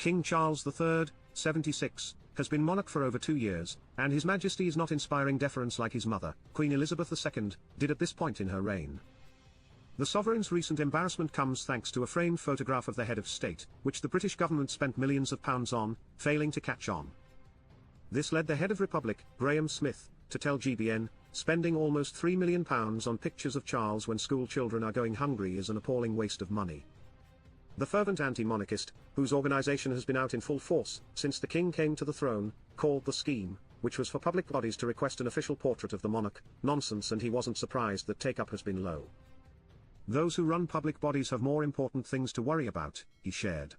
King Charles III, 76, has been monarch for over 2 years, and His Majesty is not inspiring deference like his mother, Queen Elizabeth II, did at this point in her reign. The sovereign's recent embarrassment comes thanks to a framed photograph of the head of state, which the British government spent millions of pounds on, failing to catch on. This led the head of Republic, Graham Smith, to tell GBN, spending almost £3 million on pictures of Charles when school children are going hungry is an appalling waste of money. The fervent anti-monarchist, whose organisation has been out in full force since the king came to the throne, called the scheme, which was for public bodies to request an official portrait of the monarch, nonsense, and he wasn't surprised that take-up has been low. Those who run public bodies have more important things to worry about, he shared.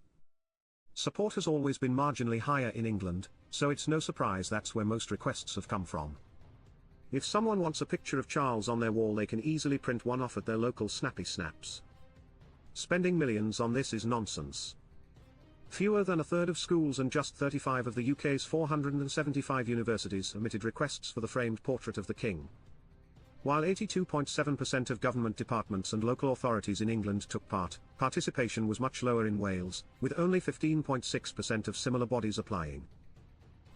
Support has always been marginally higher in England, so it's no surprise that's where most requests have come from. If someone wants a picture of Charles on their wall, they can easily print one off at their local Snappy Snaps. Spending millions on this is nonsense. Fewer than a third of schools and just 35 of the UK's 475 universities omitted requests for the framed portrait of the king. While 82.7% of government departments and local authorities in England took part, participation was much lower in Wales, with only 15.6% of similar bodies applying.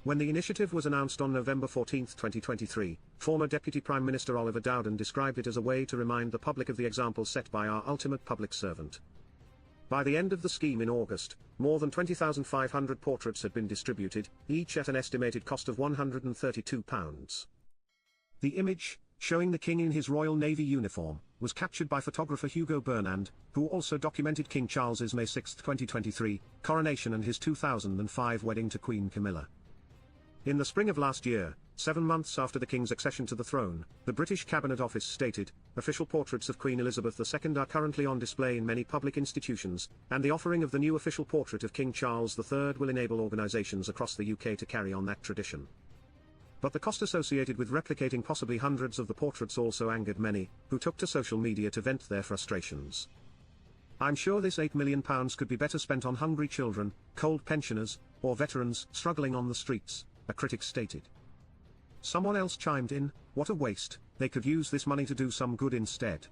When the initiative was announced on November 14, 2023, former Deputy Prime Minister Oliver Dowden described it as a way to remind the public of the example set by our ultimate public servant. By the end of the scheme in August, more than 20,500 portraits had been distributed, each at an estimated cost of £132. The image, showing the king in his Royal Navy uniform, was captured by photographer Hugo Burnand, who also documented King Charles's May 6, 2023, coronation and his 2005 wedding to Queen Camilla. In the spring of last year, 7 months after the king's accession to the throne, the British Cabinet Office stated, official portraits of Queen Elizabeth II are currently on display in many public institutions, and the offering of the new official portrait of King Charles III will enable organisations across the UK to carry on that tradition. But the cost associated with replicating possibly hundreds of the portraits also angered many, who took to social media to vent their frustrations. I'm sure this £8 million could be better spent on hungry children, cold pensioners, or veterans struggling on the streets, a critic stated. Someone else chimed in, what a waste, they could use this money to do some good instead.